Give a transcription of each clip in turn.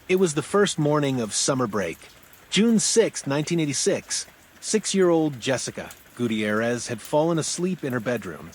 It was the first morning of summer break. June 6, 1986. 6-year-old Jessica Gutierrez had fallen asleep in her bedroom,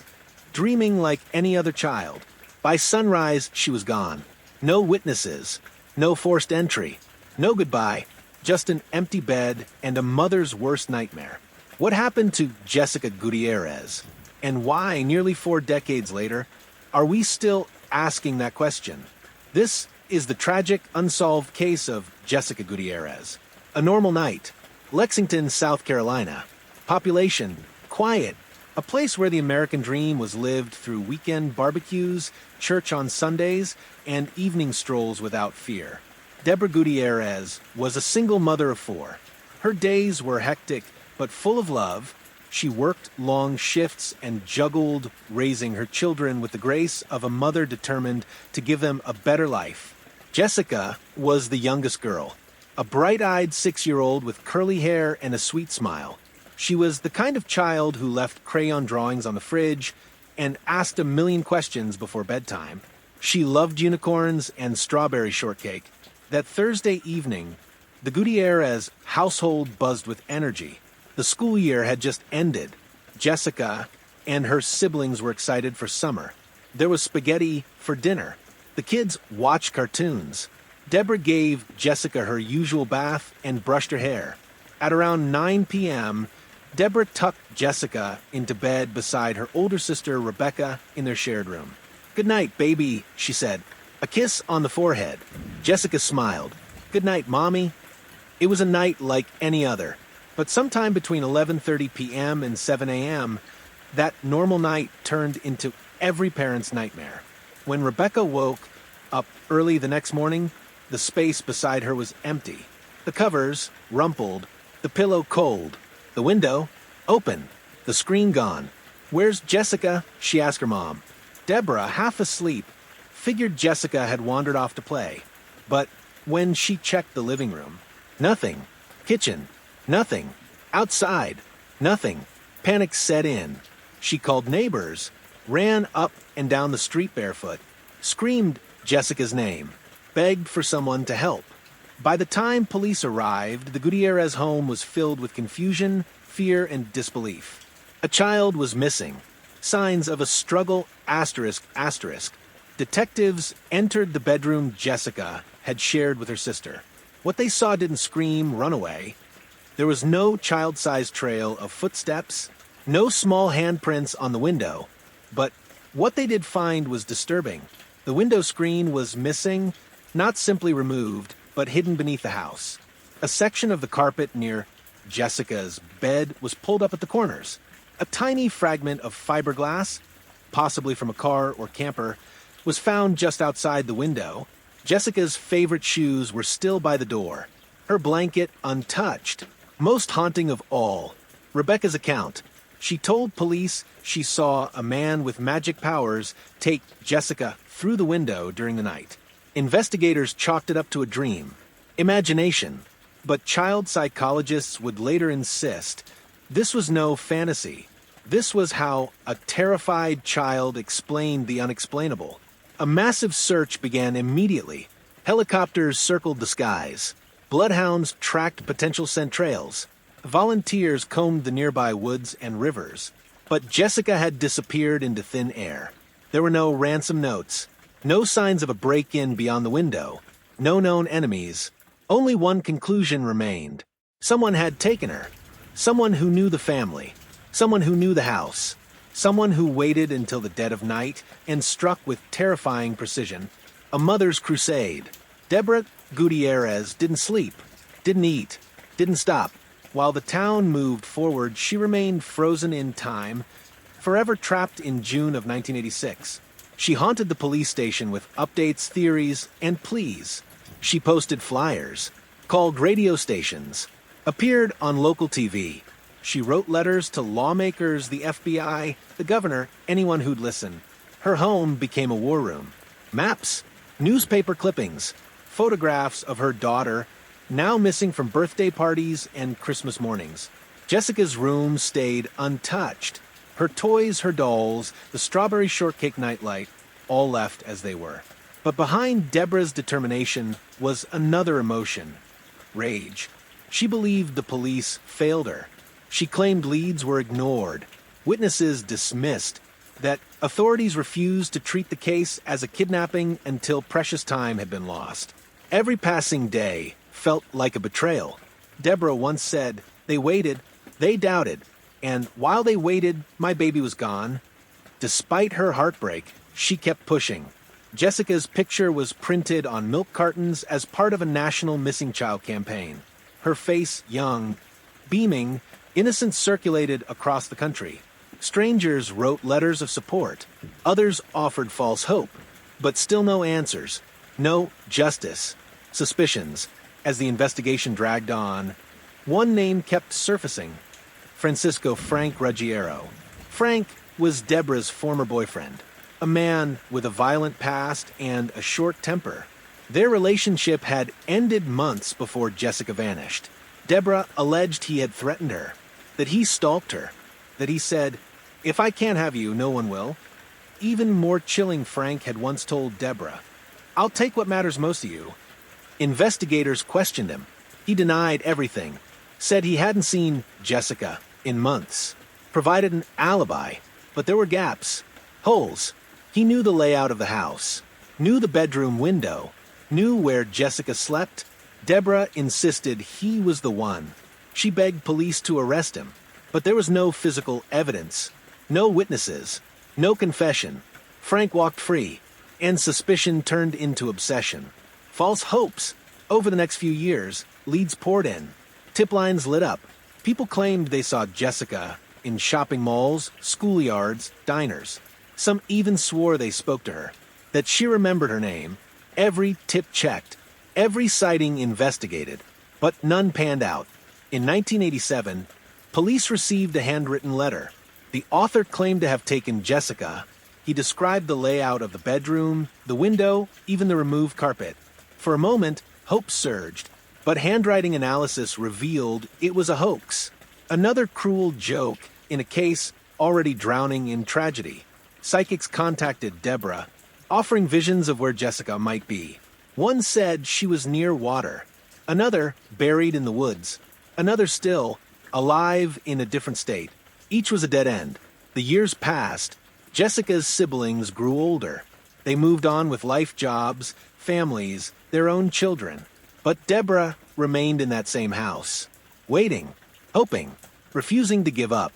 dreaming like any other child. By sunrise, she was gone. No witnesses, no forced entry, no goodbye, just an empty bed and a mother's worst nightmare. What happened to Jessica Gutierrez? And why, nearly 4 decades later, are we still asking that question? This is the tragic, unsolved case of Jessica Gutierrez. A normal night. Lexington, South Carolina. Population, quiet. A place where the American dream was lived through weekend barbecues, church on Sundays, and evening strolls without fear. Deborah Gutierrez was a single mother of 4. Her days were hectic, but full of love. She worked long shifts and juggled raising her children with the grace of a mother determined to give them a better life. Jessica was the youngest girl, a bright-eyed 6-year-old with curly hair and a sweet smile. She was the kind of child who left crayon drawings on the fridge and asked a million questions before bedtime. She loved unicorns and strawberry shortcake. That Thursday evening, the Gutierrez household buzzed with energy. The school year had just ended. Jessica and her siblings were excited for summer. There was spaghetti for dinner. The kids watched cartoons. Deborah gave Jessica her usual bath and brushed her hair. At around 9 p.m., Deborah tucked Jessica into bed beside her older sister Rebecca in their shared room. "Good night, baby," she said. A kiss on the forehead. Jessica smiled. "Good night, Mommy." It was a night like any other. But sometime between 11:30 p.m. and 7 a.m., that normal night turned into every parent's nightmare. When Rebecca woke up early the next morning, the space beside her was empty. The covers rumpled, the pillow cold, the window open, the screen gone. "Where's Jessica?" she asked her mom. Deborah, half asleep, figured Jessica had wandered off to play. But when she checked the living room, nothing. Kitchen, nothing. Outside, nothing. Panic set in. She called neighbors, ran up and down the street barefoot, screamed Jessica's name, begged for someone to help. By the time police arrived, the Gutierrez home was filled with confusion, fear, and disbelief. A child was missing. Signs of a struggle, asterisk. Detectives entered the bedroom Jessica had shared with her sister. What they saw didn't scream runaway. There was no child-sized trail of footsteps, no small handprints on the window. But what they did find was disturbing. The window screen was missing, not simply removed, but hidden beneath the house. A section of the carpet near Jessica's bed was pulled up at the corners. A tiny fragment of fiberglass, possibly from a car or camper, was found just outside the window. Jessica's favorite shoes were still by the door, her blanket untouched. Most haunting of all, Rebecca's account. She told police she saw a man with magic powers take Jessica through the window during the night. Investigators chalked it up to a dream, imagination, but child psychologists would later insist this was no fantasy. This was how a terrified child explained the unexplainable. A massive search began immediately. Helicopters circled the skies. Bloodhounds tracked potential scent trails. Volunteers combed the nearby woods and rivers. But Jessica had disappeared into thin air. There were no ransom notes, no signs of a break-in beyond the window, no known enemies. Only one conclusion remained. Someone had taken her. Someone who knew the family. Someone who knew the house. Someone who waited until the dead of night and struck with terrifying precision. A mother's crusade. Deborah Gutierrez didn't sleep, didn't eat, didn't stop. While the town moved forward, she remained frozen in time, forever trapped in June of 1986. She haunted the police station with updates, theories, and pleas. She posted flyers, called radio stations, appeared on local TV. She wrote letters to lawmakers, the FBI, the governor, anyone who'd listen. Her home became a war room. Maps, newspaper clippings, photographs of her daughter, now missing from birthday parties and Christmas mornings. Jessica's room stayed untouched. Her toys, her dolls, the strawberry shortcake nightlight, all left as they were. But behind Deborah's determination was another emotion: rage. She believed the police failed her. She claimed leads were ignored, witnesses dismissed, that authorities refused to treat the case as a kidnapping until precious time had been lost. Every passing day felt like a betrayal. Deborah once said, "They waited, they doubted, and while they waited, my baby was gone." Despite her heartbreak, she kept pushing. Jessica's picture was printed on milk cartons as part of a national missing child campaign. Her face young, beaming, innocence circulated across the country. Strangers wrote letters of support. Others offered false hope. But still no answers. No justice. Suspicions. As the investigation dragged on, one name kept surfacing: Frank Ruggiero. Frank was Deborah's former boyfriend, a man with a violent past and a short temper. Their relationship had ended months before Jessica vanished. Deborah alleged he had threatened her, that he stalked her, that he said, "If I can't have you, no one will." Even more chilling, Frank had once told Deborah, "I'll take what matters most to you." Investigators questioned him. He denied everything, said he hadn't seen Jessica in months, provided an alibi, but there were gaps, holes. He knew the layout of the house, knew the bedroom window, knew where Jessica slept. Deborah insisted he was the one. She begged police to arrest him, but there was no physical evidence, no witnesses, no confession. Frank walked free, and suspicion turned into obsession. False hopes. Over the next few years, leads poured in. Tip lines lit up. People claimed they saw Jessica in shopping malls, schoolyards, diners. Some even swore they spoke to her, that she remembered her name. Every tip checked, every sighting investigated, but none panned out. In 1987, police received a handwritten letter. The author claimed to have taken Jessica. He described the layout of the bedroom, the window, even the removed carpet. For a moment, hope surged, but handwriting analysis revealed it was a hoax. Another cruel joke in a case already drowning in tragedy. Psychics contacted Deborah, offering visions of where Jessica might be. One said she was near water, another buried in the woods, another still alive in a different state. Each was a dead end. The years passed. Jessica's siblings grew older. They moved on with life, jobs, families, their own children. But Deborah remained in that same house, waiting, hoping, refusing to give up.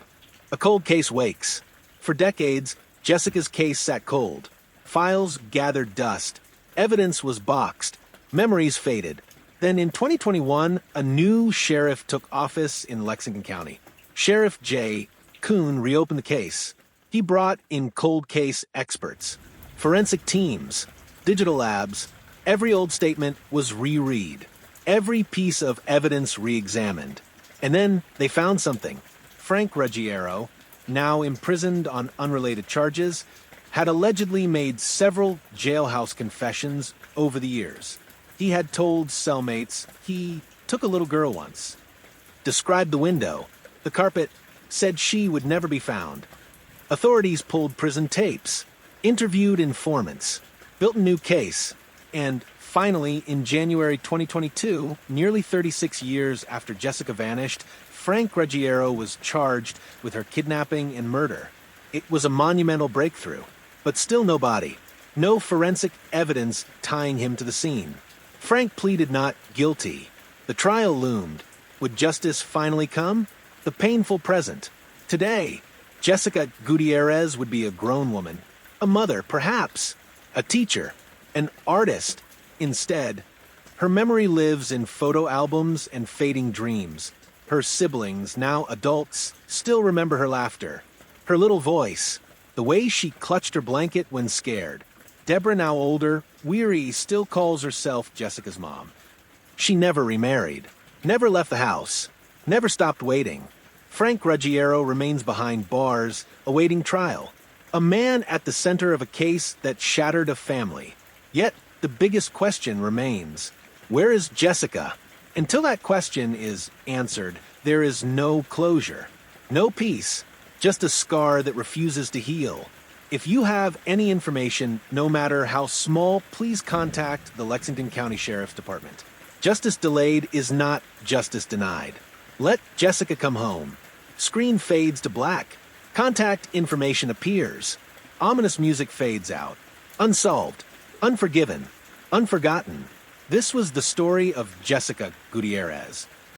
A cold case wakes. For decades, Jessica's case sat cold. Files gathered dust. Evidence was boxed. Memories faded. Then in 2021, a new sheriff took office in Lexington County. Sheriff J. Kuhn reopened the case. He brought in cold case experts, forensic teams, digital labs. Every old statement was reread. Every piece of evidence re-examined. And then they found something. Frank Ruggiero, now imprisoned on unrelated charges, had allegedly made several jailhouse confessions over the years. He had told cellmates he took a little girl once, described the window, the carpet, said she would never be found. Authorities pulled prison tapes, interviewed informants, built a new case, and finally, in January 2022, nearly 36 years after Jessica vanished, Frank Ruggiero was charged with her kidnapping and murder. It was a monumental breakthrough, but still no body, no forensic evidence tying him to the scene. Frank pleaded not guilty. The trial loomed. Would justice finally come? The painful present. Today, Jessica Gutierrez would be a grown woman, a mother, perhaps, a teacher, an artist. Instead, her memory lives in photo albums and fading dreams. Her siblings, now adults, still remember her laughter, her little voice, the way she clutched her blanket when scared. Deborah, now older, weary, still calls herself Jessica's mom. She never remarried, never left the house, never stopped waiting. Frank Ruggiero remains behind bars, awaiting trial. A man at the center of a case that shattered a family. Yet, the biggest question remains. Where is Jessica? Until that question is answered, there is no closure, no peace, just a scar that refuses to heal. If you have any information, no matter how small, please contact the Lexington County Sheriff's Department. Justice delayed is not justice denied. Let Jessica come home. Screen fades to black. Contact information appears. Ominous music fades out. Unsolved, unforgiven, unforgotten. This was the story of Jessica Gutierrez.